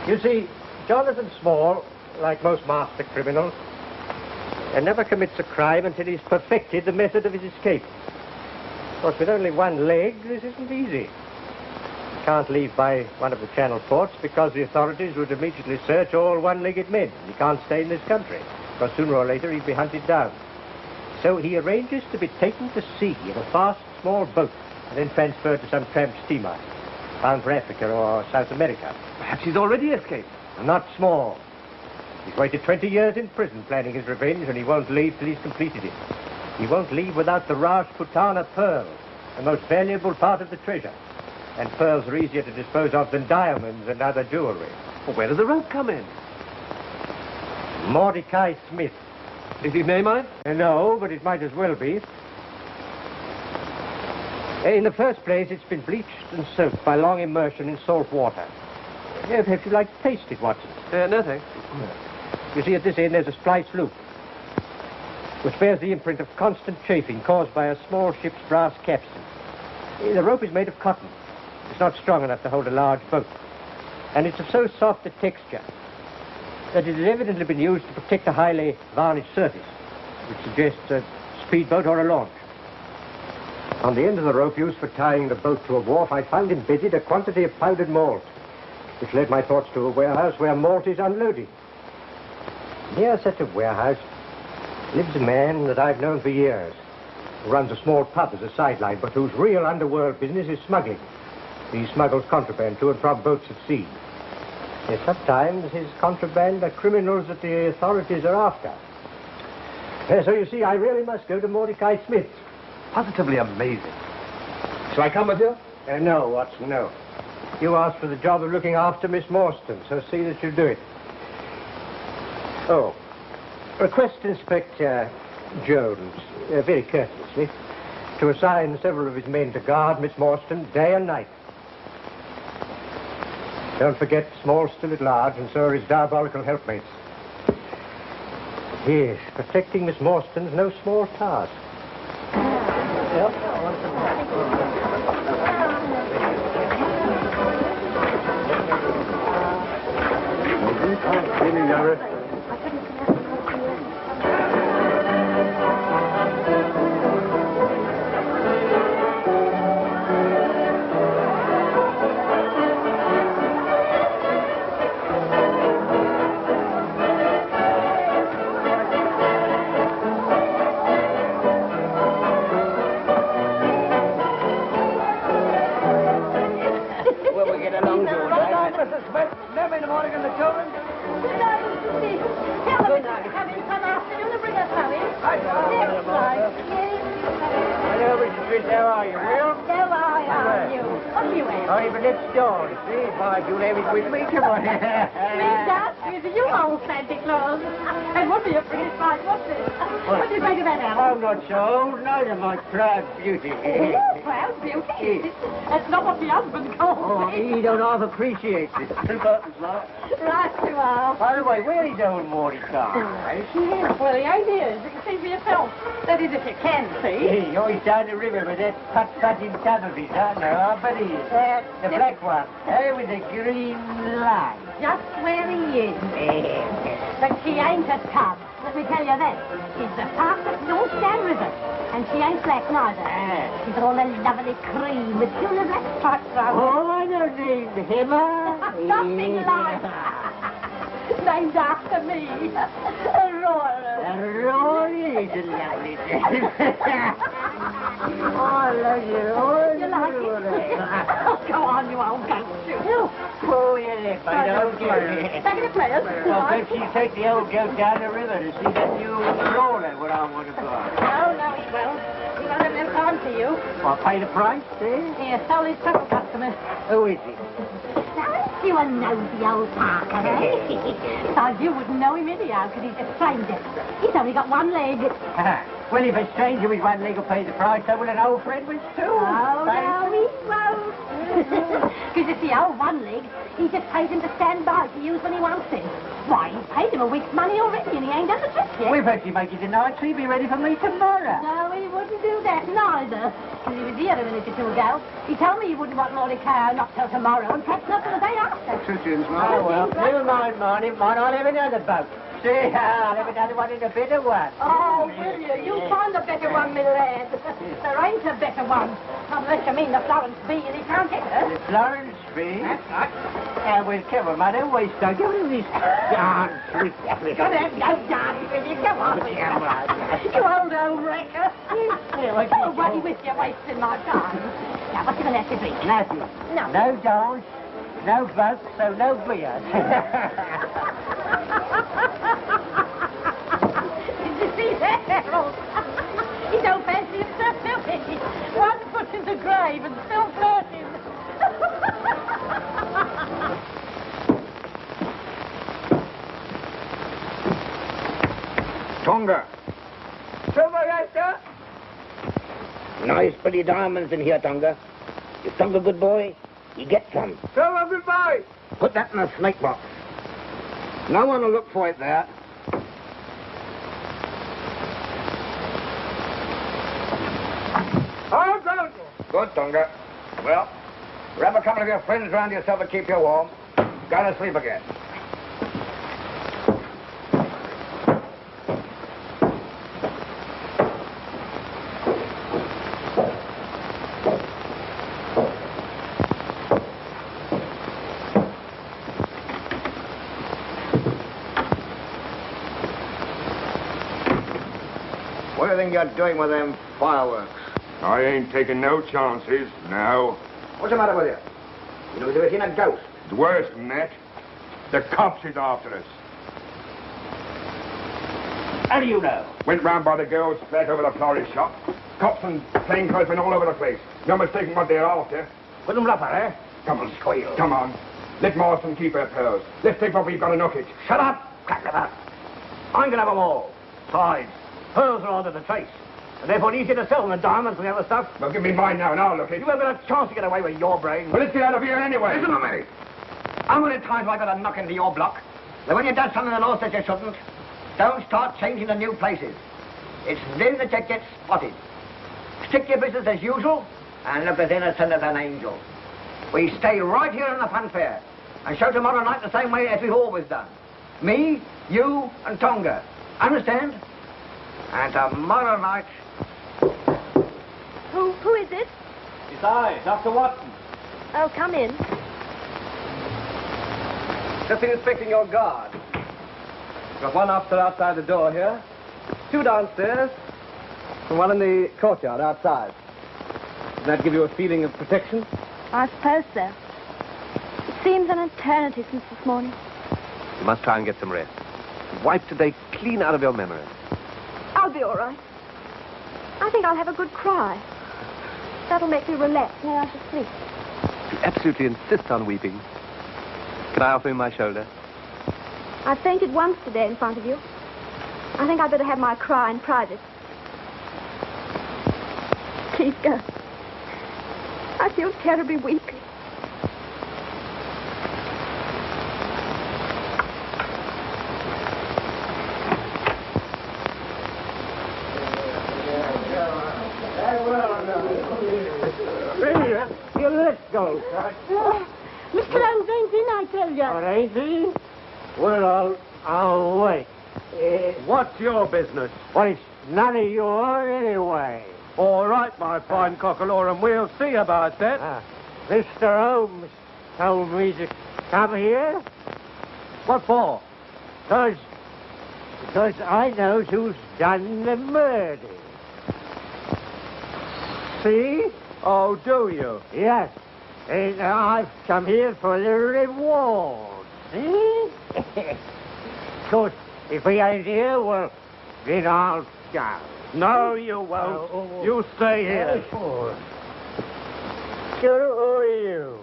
You see, Jonathan Small, like most master criminals, never commits a crime until he's perfected the method of his escape. Of course, with only one leg, this isn't easy. He can't leave by one of the Channel ports because the authorities would immediately search all one-legged men. He can't stay in this country, because sooner or later he'd be hunted down. So he arranges to be taken to sea in a fast, small boat and then transferred to some tramp steamer, bound for Africa or South America. Perhaps he's already escaped. Not Small. He's waited 20 years in prison planning his revenge, and he won't leave till he's completed it. He won't leave without the Rajputana pearl, the most valuable part of the treasure. And pearls are easier to dispose of than diamonds and other jewelry. Well, where does the rope come in? Mordecai Smith. Is his name on it? No, but it might as well be. In the first place, it's been bleached and soaked by long immersion in salt water. If you'd like to taste it, Watson. No, thanks. You see, at this end, there's a splice loop, which bears the imprint of constant chafing caused by a small ship's brass capstan. The rope is made of cotton. It's not strong enough to hold a large boat. And it's of so soft a texture that it has evidently been used to protect a highly varnished surface, which suggests a speedboat or a launch. On the end of the rope used for tying the boat to a wharf, I found embedded a quantity of powdered malt, which led my thoughts to a warehouse where malt is unloaded. Near such a warehouse lives a man that I've known for years, who runs a small pub as a sideline, but whose real underworld business is smuggling. He smuggles contraband to and from boats at sea. Yes, sometimes his contraband are criminals that the authorities are after. So you see, I really must go to Mordecai Smith's. Positively amazing. Shall I come with you? No, Watson, no. You asked for the job of looking after Miss Morstan, so see that you do it. Oh, request Inspector Jones, very courteously, to assign several of his men to guard Miss Morstan day and night. Don't forget, Small's still at large, and so are his diabolical helpmates. Yes, protecting Miss Morstan's no small task. Beauty. Oh, proud beauty. That's not what the husband calls me. He don't half appreciate it. Right you are. By the way, where is old Mordecai? Well, he ain't here. You can see for yourself. That is, if you can see. Oh, he's down the river with that fat-fatting tub of his, huh? No, I bet he is. The black one. With the green line. Just where he is. But she ain't a tub. Let me tell you that. She's the fastest North Stand River. And she ain't black neither. She's all a lovely cream with silver black stripes around her. Oh, I don't need him. Nothing like. Named after me. Aurora. Aurora is a lovely name. Oh, I love you. Oh, you like it? Oh, go on, you old goat shoe. Oh, yeah, I don't care. Back in the players. Well, perhaps you take the old goat down the river to see that new roller what I want to buy. No, he won't. He won't have no time for you. I'll pay the price, eh? Here, sell his total customer. Who is he? You a nosy old Parker, eh? Besides, you wouldn't know him anyhow, because he's a stranger. He's only got one leg. Well, if a stranger with one leg will pay the price, so will an old friend with two. Oh, no, he won't. Because you see, old one leg, he just pays him to stand by to use when he wants him. Why, he's paid him a week's money already, and he ain't done the trick yet. We've heard you make it tonight, so he'll be ready for me tomorrow. No, he wouldn't. didn't do that neither. He was here a minute or two ago. He told me he wouldn't want Molly Cow not till tomorrow, and perhaps not till the day after. Chickens, Oh, well, never mind, Marnie. I'll have another boat. See, I'll have another one in a better one. Oh, will you? You'll find a better one, my lad. There ain't a better one. Unless you mean the Florence B, and he can't get her. The Florence B? That's right. Well, come on, man. Don't waste time. Give me this dance with you. Go on, go dance with you. Come on. Come on. You old wrecker. Nobody with you wasting my time. Now, what you going to have to drink? Nothing. No. No dance, no boat, so no beer. Did you see that, Harold? He don't fancy himself, do he? 1 foot in the grave and still flirting. Tonga. Silver, Esther? Nice pretty diamonds in here, Tonga. If Tonga good boy, you get some. Silver, goodbye. Put that in a snake box. No one will look for it there. Oh, don't you? Good, Tonga. Well, grab a couple of your friends round yourself to keep you warm. Go to sleep again. What do you think you're doing with them fireworks? I ain't taking no chances, now. What's the matter with you? You know, you've seen a ghost. It's worse than that. The cops is after us. How do you know? Went round by the girl's flat over the florist shop. Cops and plainclothesmen all over the place. No mistaking what they're after. Put them up, eh? Come on. Squeal. Come on. Let Morstan keep her pearls. Let's take what we've got and knock it. Shut up! Crack them up. I'm gonna have them all. Besides, pearls are under the trace. And therefore easier to sell than the diamonds and the other stuff. Well, give me mine now and I'll look it. You haven't got a chance to get away with your brain. Well, let's get out of here anyway. Listen to me. How many times have I got to knock into your block? That when you've done something the law says you shouldn't, don't start changing to new places. It's then that you get spotted. Stick to your business as usual and look as innocent as an angel. We stay right here in the fun fair and show tomorrow night the same way as we've always done. Me, you, and Tonga. Understand? And tomorrow night... Who is it? It's I, Dr. Watson. Oh, come in. Just inspecting your guard. Got one officer outside the door here, 2 downstairs, and 1 in the courtyard outside. Does that give you a feeling of protection? I suppose so. It seems an eternity since this morning. You must try and get some rest. Wipe today clean out of your memory. I'll be all right. I think I'll have a good cry. That'll make me relax, and then I shall sleep. You absolutely insist on weeping. Can I offer you my shoulder? I fainted once today in front of you. I think I'd better have my cry in private. Please go. I feel terribly weak. Let's go, son. Mr. Holmes ain't in, I tell you. All right, eh? Well, I'll wait. What's your business? Well, it's none of yours anyway. All right, my fine cockalorum, we'll see about that. Mr. Holmes told me to come here. What for? Because I knows who's done the murder. See? Oh, do you? Yes. And I've come here for the reward. See? Of course, if he ain't here, well, then I'll go. No, you won't. You stay here. Sure, who are you?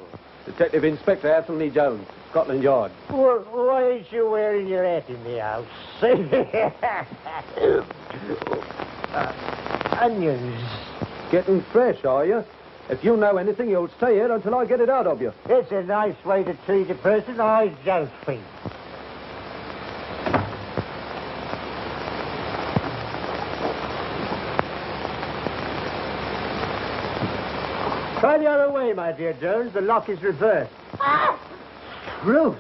Detective Inspector Anthony Jones, Scotland Yard. Well, why ain't you wearing your hat in the house? Onions. Getting fresh, are you? If you know anything, you'll stay here until I get it out of you. It's a nice way to treat a person, I don't think. Try the other way, my dear Jones. The lock is reversed. Ah! Ruth.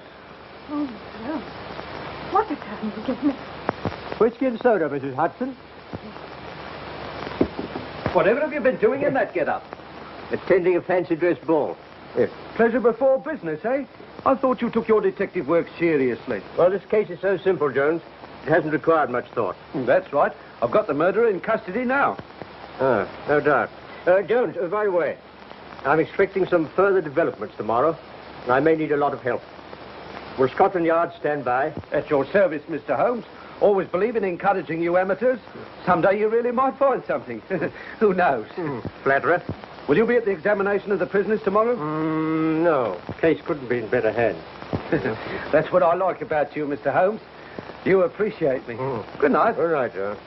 Oh, no. What has happened to give me? Whiskey and soda, Mrs. Hudson. Whatever have you been doing in that get-up? Attending a fancy dress ball. Pleasure before business, eh? I thought you took your detective work seriously. Well, this case is so simple, Jones. It hasn't required much thought. That's right. I've got the murderer in custody now. Ah, no doubt. Jones, by the way, I'm expecting some further developments tomorrow. I may need a lot of help. Will Scotland Yard stand by? At your service, Mr. Holmes. Always believe in encouraging you amateurs. Someday you really might find something. Who knows? Flatterer. Will you be at the examination of the prisoners tomorrow? No. Case couldn't be in better hands. That's what I like about you, Mr. Holmes. You appreciate me. Good night. Good night, Jones.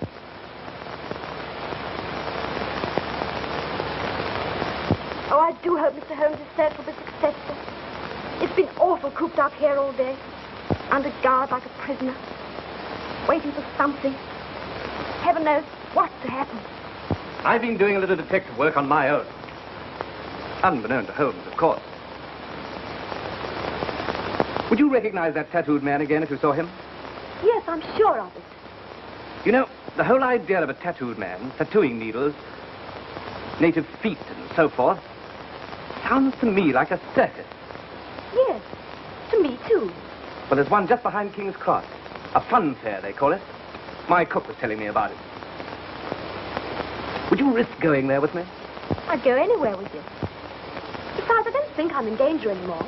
Oh, I do hope Mr. Holmes is safe will be successful. It's been awful cooped up here all day, under guard like a prisoner, waiting for something. Heaven knows what's to happen. I've been doing a little detective work on my own. Unbeknown to Holmes, of course. Would you recognize that tattooed man again if you saw him? Yes, I'm sure of it. You know, the whole idea of a tattooed man, tattooing needles, native feet and so forth, sounds to me like a circus. Yes, to me too. Well, there's one just behind King's Cross. A fun fair, they call it. My cook was telling me about it. Would you risk going there with me? I'd go anywhere with you. Besides, I don't think I'm in danger anymore.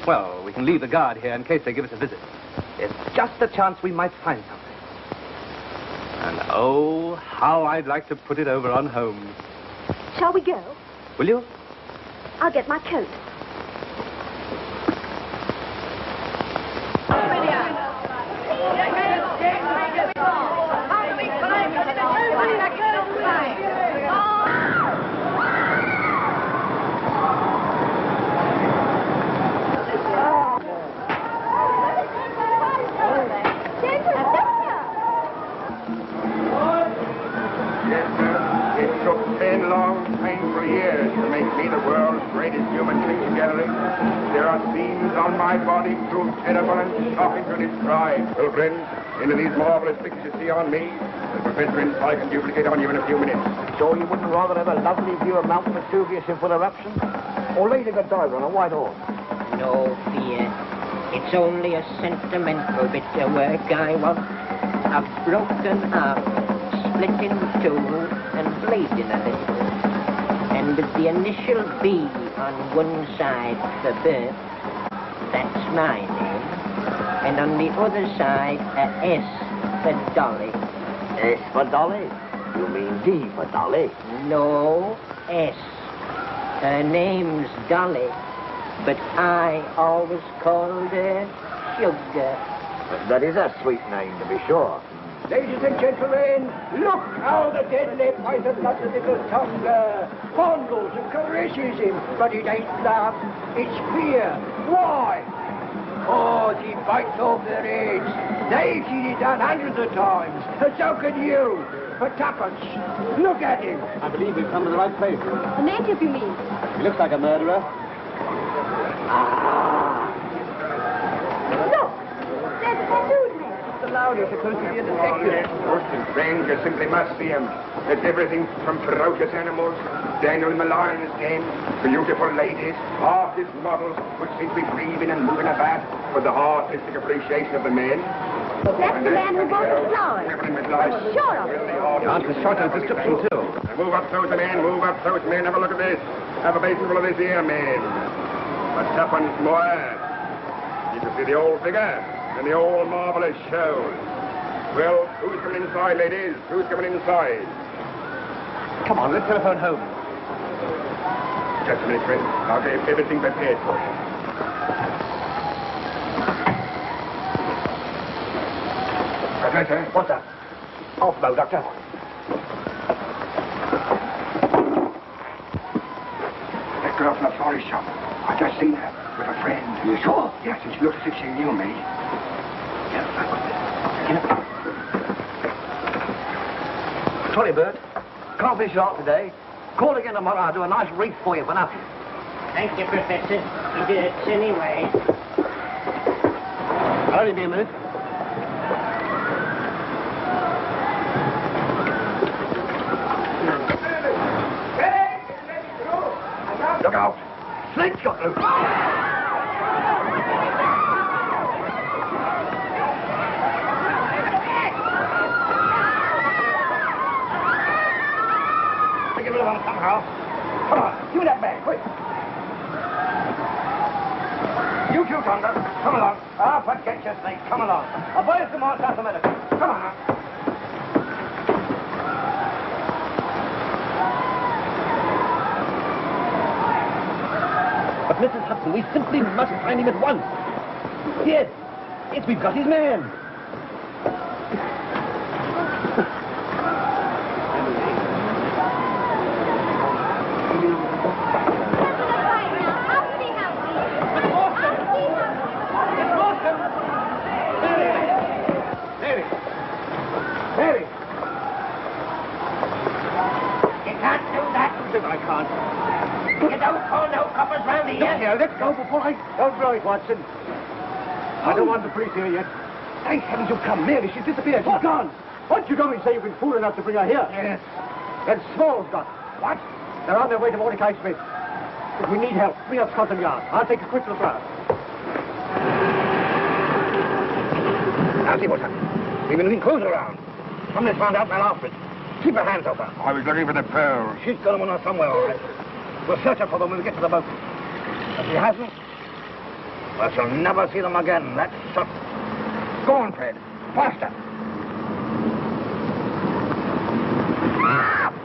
Well, we can leave the guard here in case they give us a visit. There's just a chance we might find something. And oh, how I'd like to put it over on Holmes. Shall we go? Will you? I'll get my coat. On my body proved terrible and shocking to describe. Well, friends, into these marvelous pictures you see on me, the Professor inside can duplicate on you in a few minutes. So you wouldn't rather have a lovely view of Mount Vesuvius in full eruption? Or Lady Godiva on a white horse? No fear. It's only a sentimental bit of work I want. A broken arm, split in two, and bleeding a little. And with the initial B on one side for birth, that's my name. And on the other side, a S for Dolly. S for Dolly? You mean D for Dolly? No, S. Her name's Dolly, but I always called her Sugar. That is a sweet name, to be sure. Ladies and gentlemen, look how the deadly poison got the little tongue fondles and caresses him. But it ain't love, it's fear. Why? Oh, he bites off their heads. They've seen it done hundreds of times. And so can you. For tuppence. Look at him. I believe we've come to the right place. A native, you mean? He looks like a murderer. Look! There's a tattooed man. Allowed you supposed to be a detective. Most strange, you simply must see him. There's everything from ferocious animals, Daniel in the lion's den, beautiful ladies, artist models, which seem to be breathing and moving about with the artistic appreciation of the men. That's the man who bought the flowers. I'm sure of it. Answers short of description, too. Move up close, men, move up close, men. Have a look at this. Have a basinful of this here, men. A tuppence more. You can see the old figure and the old marvellous show. Well, who's coming inside, ladies? Who's coming inside? Come on, let's telephone home. Just a minute, friend. I'll get everything prepared for you. Professor? What's that? Off bow, Doctor. That girl from the florist shop. I just seen her with a friend. You sure? Yes, and she looks as if she knew me. Sorry, Bert. Can't finish it out today. Call again tomorrow. I'll do a nice wreath for you for nothing. Thank you, Professor. It hurts anyway. I'll only be a minute. Look out! Snake's got loose! Take it along somehow. Come on, give me that bag, quick. You too, Tonga. Come along. Ah, forget your snake. Come along. I'll buy you some more South America. Come on now. But, Mrs. Hudson, we simply must find him at once. Yes, we've got his man. Mary! You can't do that. I can't. You don't call no coppers round here. Look here, let's go before I... Don't blow it, Watson. I don't want the police here yet. Thank heavens you've come. Mary, she's disappeared. She's gone. What you told me say you've been fool enough to bring her here? Yes. Then Small's got. What? They're on their way to Mordecai Smith. If we need help, bring up Scotland Yard. I'll take a quick look round. Now see what's happened. We've been cruising around. Somebody's found out and they're after it. Keep your hands off her. I was looking for the pearls. She's got them on her somewhere, all right. We'll search her for them when we get to the boat. If she hasn't, well, she'll never see them again. That's certain. Go on, Fred. Faster.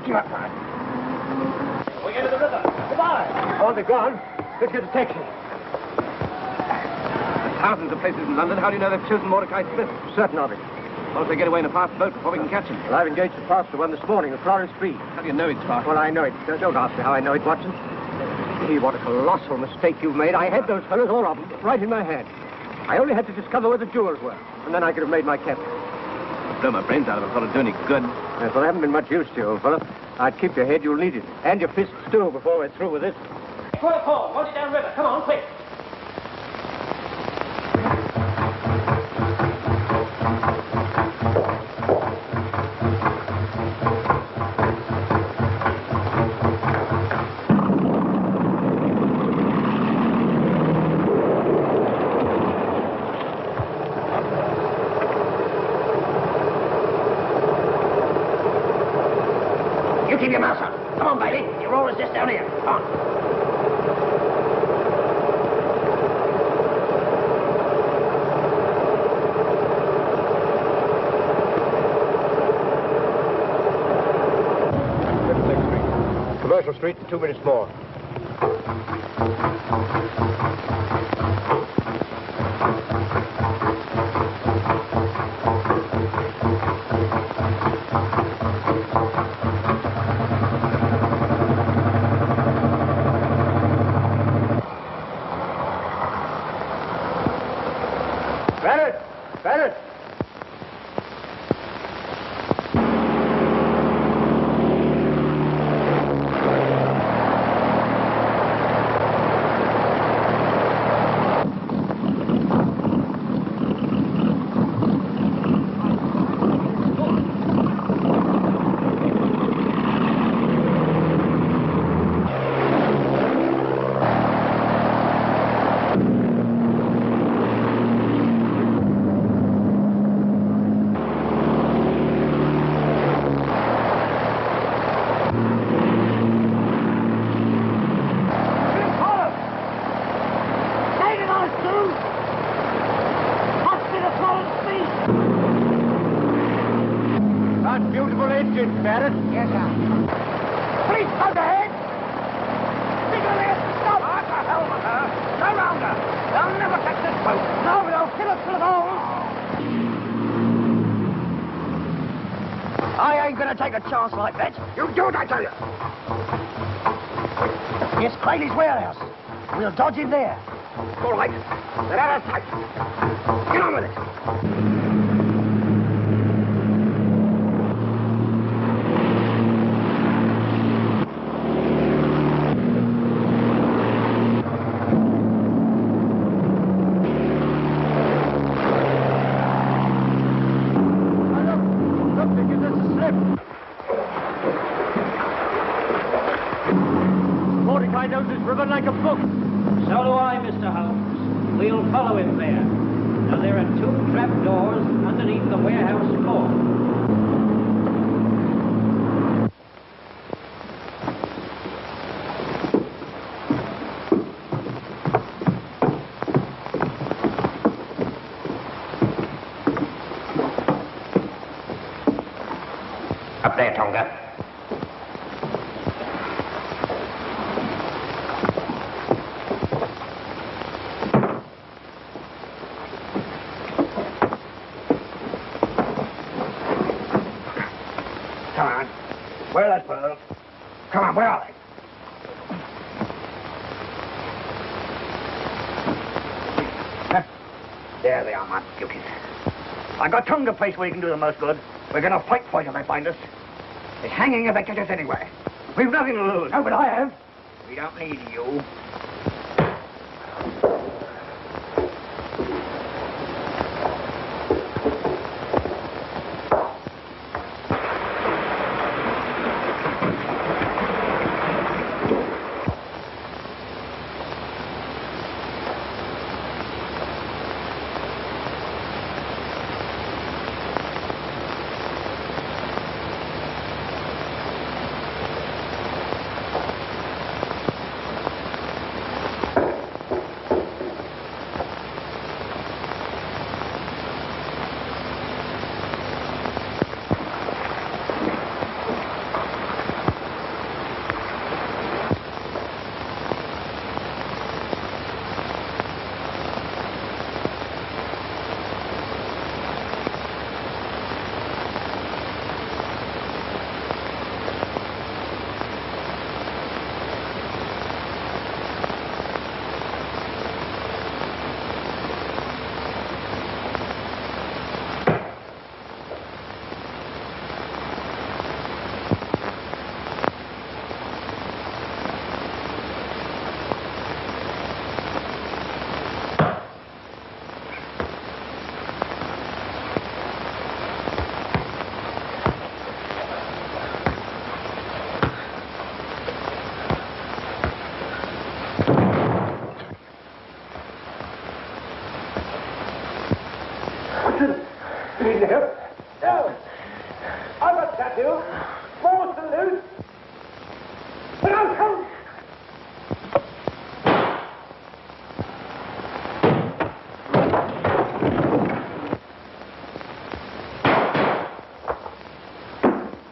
Give up, Fred. We're going to the river. Goodbye. On the gone. Let's get a taxi. Thousands of places in London. How do you know they've chosen Mordecai Smith? Certain of it. Suppose they get away in a fast boat before we can catch him. Well, I've engaged a faster one this morning at Florence Street. How do you know it's fast? Well, I know it. Don't ask me how I know it, Watson. Gee, what a colossal mistake you've made. I had those fellows, all of them, right in my hand. I only had to discover where the jewels were, and then I could have made my capture. Blow my brains out of it, thought it'd do any good. Yes, well, I haven't been much use to you, old fellow. I'd keep your head, you'll need it. And your fists, too, before we're through with this. Quarter four. Hold it down river. Come on, quick. You keep your mouth shut. Come on, Bailey. Your roll is just down here. Come on. Commercial Street, 2 minutes more. Bennett! Beautiful engine, Barrett. Yes, sir. Please, stand ahead! Signal stop! What the hell with her? Go round her! They'll never catch this boat! No, they'll kill us for the gold! I ain't gonna take a chance like that. You do it, I tell you! It's Crayley's warehouse. We'll dodge in there. All right. They're out of sight. Get on with it. Mordecai knows this river like a book. So do I, Mr. Holmes. We'll follow him there. Now, there are 2 trapdoors underneath the warehouse floor. Up there, Tonga. Come on. Where are the pearls? Come on, where are they? Huh? There they are, my beauties. I got Tonga place where you can do the most good. We're going to fight for you if they find us. It's hanging if they catch us anyway. We've nothing to lose. No, but I have. We don't need you. No. I got that, you. More salute. But I'll come.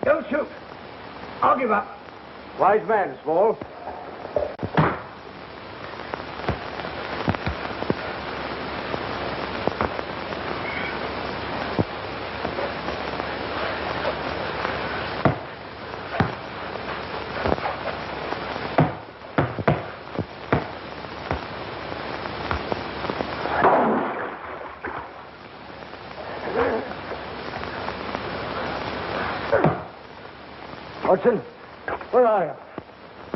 Don't shoot. I'll give up. Wise man, Small. Watson, where are you?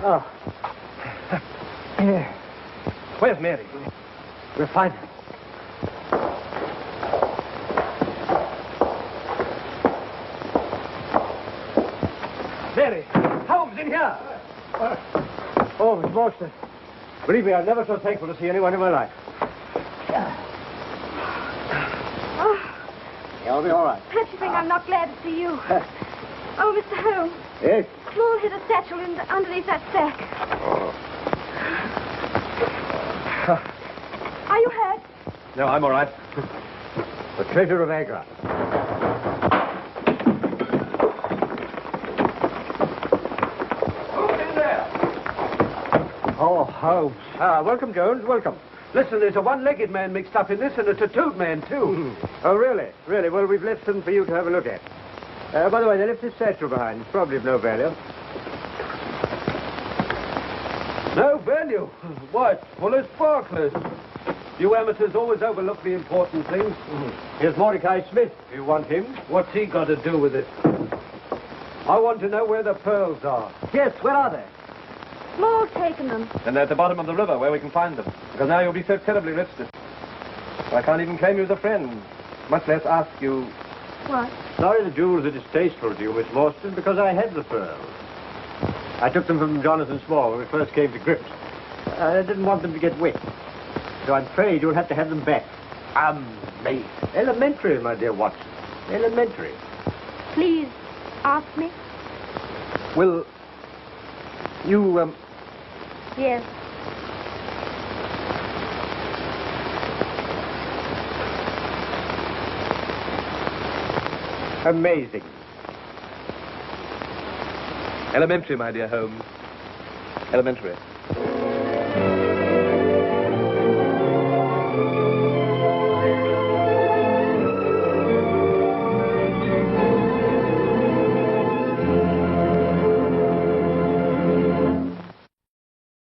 Oh. Yeah. Where's Mary? We'll find her. Mary! Holmes, in here! Oh, Miss Morstan. Believe me, I'm never so thankful to see anyone in my life. You'll be all right. Perhaps you think I'm not glad to see you. Oh, Mr. Holmes. Yes? Claude hid a satchel underneath that sack. Are you hurt? No, I'm all right. The treasure of Agra. Who's in there? Oh, Holmes. Welcome, Jones. Welcome. Listen, there's a one-legged man mixed up in this and a tattooed man, too. Oh, really? Really? Well, we've left them for you to have a look at. By the way, they left this satchel behind. It's probably of no value. No value? Why, it's full of sparklers. You amateurs always overlook the important things. Here's Mordecai Smith. Do you want him? What's he got to do with it? I want to know where the pearls are. Yes, where are they? Small's taken them. And they're at the bottom of the river where we can find them. Because now you'll be so terribly restless. I can't even claim you as a friend, much less ask you... What? Sorry the jewels are distasteful to you, Miss Morstan, because I had the pearls. I took them from Jonathan Small when we first came to grips. I didn't want them to get wet. So I'm afraid you'll have to have them back. Amazing. Elementary, my dear Watson. Elementary. Please, ask me. Will you, Yes. Amazing. Elementary, my dear Holmes. Elementary.